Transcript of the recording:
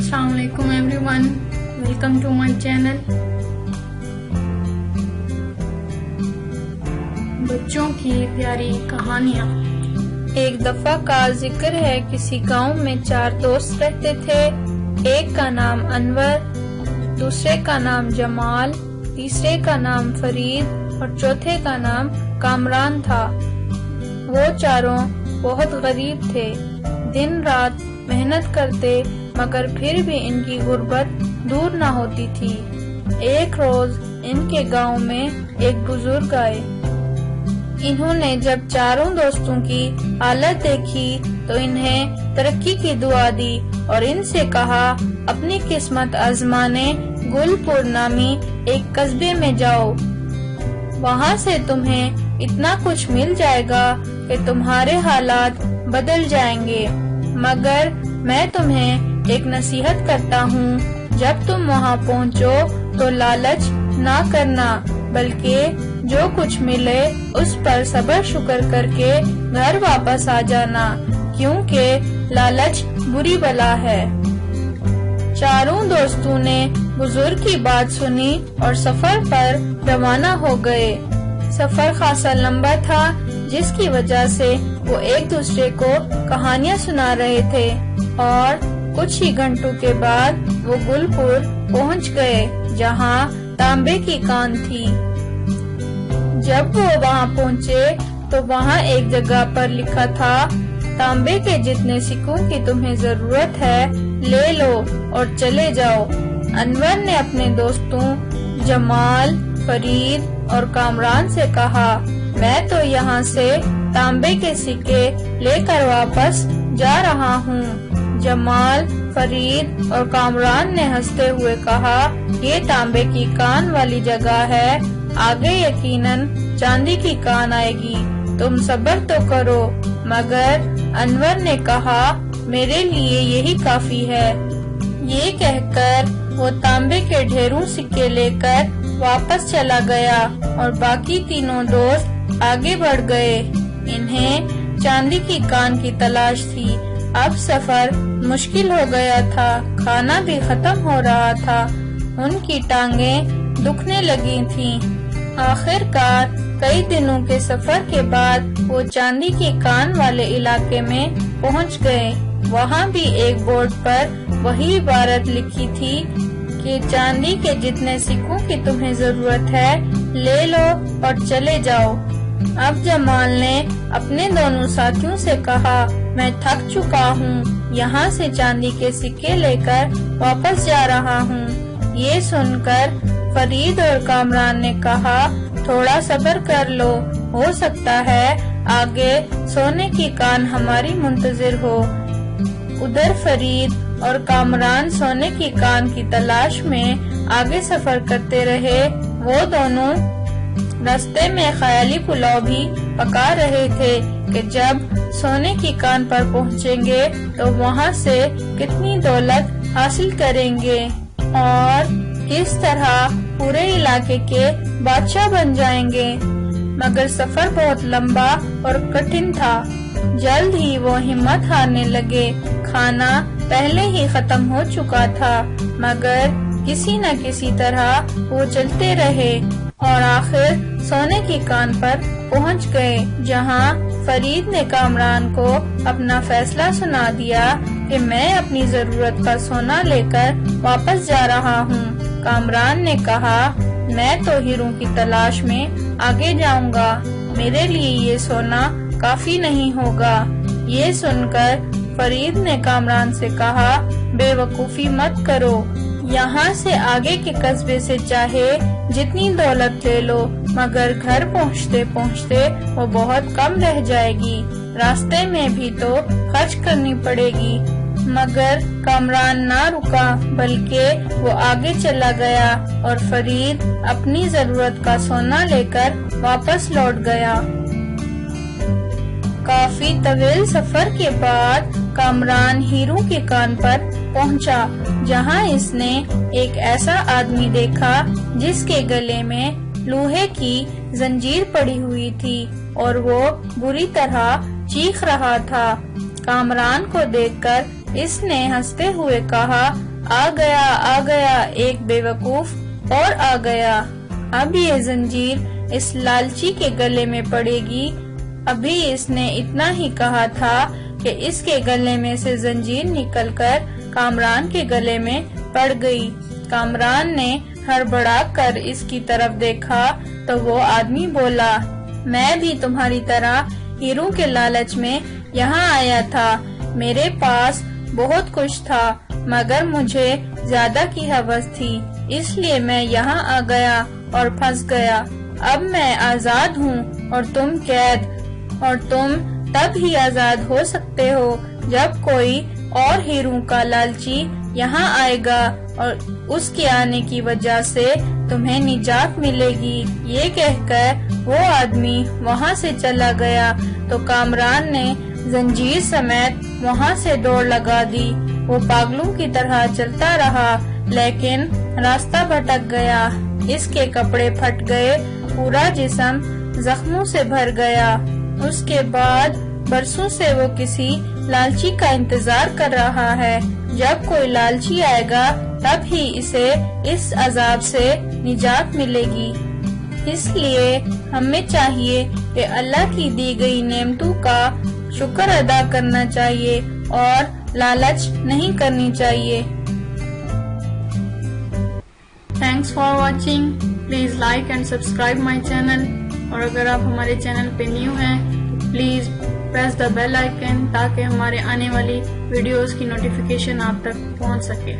السلام علیکم every one, welcome to my channel. بچوں کی پیاری کہانیاں۔ ایک دفعہ کا ذکر ہے، کسی گاؤں میں 4 دوست رہتے تھے۔ ایک کا نام انور، دوسرے کا نام جمال، تیسرے کا نام فرید اور چوتھے کا نام کامران تھا۔ وہ چاروں بہت غریب تھے، دن رات محنت کرتے، مگر پھر بھی ان کی غربت دور نہ ہوتی تھی۔ ایک روز ان کے گاؤں میں ایک بزرگ آئے۔ انہوں نے جب چاروں دوستوں کی حالت دیکھی تو انہیں ترقی کی دعا دی اور ان سے کہا، اپنی قسمت آزمانے گل پور نامی ایک قصبے میں جاؤ، وہاں سے تمہیں اتنا کچھ مل جائے گا کہ تمہارے حالات بدل جائیں گے، مگر میں تمہیں ایک نصیحت کرتا ہوں، جب تم وہاں پہنچو تو لالچ نہ کرنا، بلکہ جو کچھ ملے اس پر صبر شکر کر کے گھر واپس آ جانا، کیونکہ لالچ بری بلا ہے۔ چاروں دوستوں نے بزرگ کی بات سنی اور سفر پر روانہ ہو گئے۔ سفر خاصا لمبا تھا، جس کی وجہ سے وہ ایک دوسرے کو کہانیاں سنا رہے تھے، اور کچھ ہی گھنٹوں کے بعد وہ گل پور پہنچ گئے، جہاں تانبے کی کان تھی۔ جب وہ وہاں پہنچے تو وہاں ایک جگہ پر لکھا تھا، تانبے کے جتنے سکوں کی تمہیں ضرورت ہے لے لو اور چلے جاؤ۔ انور نے اپنے دوستوں جمال، فرید اور کامران سے کہا، میں تو یہاں سے تانبے کے سکے لے کر واپس جا رہا ہوں۔ جمال، فرید اور کامران نے ہنستے ہوئے کہا، یہ تانبے کی کان والی جگہ ہے، آگے یقیناً چاندی کی کان آئے گی، تم صبر تو کرو۔ مگر انور نے کہا، میرے لیے یہی کافی ہے۔ یہ کہہ کر وہ تانبے کے ڈھیروں سکے لے کر واپس چلا گیا اور باقی تینوں دوست آگے بڑھ گئے۔ انہیں چاندی کی کان کی تلاش تھی۔ اب سفر مشکل ہو گیا تھا، کھانا بھی ختم ہو رہا تھا، ان کی ٹانگیں دکھنے لگی تھیں۔ آخر کار کئی دنوں کے سفر کے بعد وہ چاندی کی کان والے علاقے میں پہنچ گئے۔ وہاں بھی ایک بورڈ پر وہی عبارت لکھی تھی کہ چاندی کے جتنے سکوں کی تمہیں ضرورت ہے لے لو اور چلے جاؤ۔ اب جمال نے اپنے دونوں ساتھیوں سے کہا، میں تھک چکا ہوں، یہاں سے چاندی کے سکے لے کر واپس جا رہا ہوں۔ یہ سن کر فرید اور کامران نے کہا، تھوڑا صبر کر لو، ہو سکتا ہے آگے سونے کی کان ہماری منتظر ہو۔ ادھر فرید اور کامران سونے کی کان کی تلاش میں آگے سفر کرتے رہے۔ وہ دونوں راستے میں خیالی پلاؤ بھی پکا رہے تھے کہ جب سونے کی کان پر پہنچیں گے تو وہاں سے کتنی دولت حاصل کریں گے اور کس طرح پورے علاقے کے بادشاہ بن جائیں گے۔ مگر سفر بہت لمبا اور کٹھن تھا۔ جلد ہی وہ ہمت ہارنے لگے۔ کھانا پہلے ہی ختم ہو چکا تھا، مگر کسی نہ کسی طرح وہ چلتے رہے اور آخر سونے کی کان پر پہنچ گئے، جہاں فرید نے کامران کو اپنا فیصلہ سنا دیا کہ میں اپنی ضرورت کا سونا لے کر واپس جا رہا ہوں۔ کامران نے کہا، میں تو ہیروں کی تلاش میں آگے جاؤں گا، میرے لیے یہ سونا کافی نہیں ہوگا۔ یہ سن کر فرید نے کامران سے کہا، بے وقوفی مت کرو، یہاں سے آگے کے قصبے سے چاہے جتنی دولت لے لو، مگر گھر پہنچتے پہنچتے وہ بہت کم رہ جائے گی، راستے میں بھی تو خرچ کرنی پڑے گی۔ مگر کامران نہ رکا، بلکہ وہ آگے چلا گیا اور فرید اپنی ضرورت کا سونا لے کر واپس لوٹ گیا۔ کافی طویل سفر کے بعد کامران ہیروں کی کان پر پہنچا، جہاں اس نے ایک ایسا آدمی دیکھا جس کے گلے میں لوہے کی زنجیر پڑی ہوئی تھی اور وہ بری طرح چیخ رہا تھا۔ کامران کو دیکھ کر اس نے ہنستے ہوئے کہا، آ گیا ایک بیوقوف اور آ گیا۔ اب یہ زنجیر اس لالچی کے گلے میں پڑے گی۔ ابھی اس نے اتنا ہی کہا تھا کہ اس کے گلے میں سے زنجیر نکل کر کامران کے گلے میں پڑ گئی۔ کامران نے ہڑبڑا کر اس کی طرف دیکھا تو وہ آدمی بولا، میں بھی تمہاری طرح ہیروں کے لالچ میں یہاں آیا تھا۔ میرے پاس بہت کچھ تھا مگر مجھے زیادہ کی ہوس تھی، اس لیے میں یہاں آ گیا اور پھنس گیا۔ اب میں آزاد ہوں اور تم قید، اور تم تب ہی آزاد ہو سکتے ہو جب کوئی اور ہیروں کا لالچی یہاں آئے گا اور اس کے آنے کی وجہ سے تمہیں نجات ملے گی۔ یہ کہہ کر وہ آدمی وہاں سے چلا گیا تو کامران نے زنجیر سمیت وہاں سے دوڑ لگا دی۔ وہ پاگلوں کی طرح چلتا رہا لیکن راستہ بھٹک گیا۔ اس کے کپڑے پھٹ گئے، پورا جسم زخموں سے بھر گیا۔ اس کے بعد برسوں سے وہ کسی لالچی کا انتظار کر رہا ہے۔ جب کوئی لالچی آئے گا تب ہی اسے اس عذاب سے نجات ملے گی۔ اس لیے ہمیں چاہیے کہ اللہ کی دی گئی نعمتوں کا شکر ادا کرنا چاہیے اور لالچ نہیں کرنی چاہیے۔ Thanks for watching. Please like and subscribe my channel. اور اگر آپ ہمارے چینل پہ نیو ہیں تو please press the bell icon تاکہ ہمارے آنے والی ویڈیوز کی نوٹیفیکیشن آپ تک پہنچ سکے۔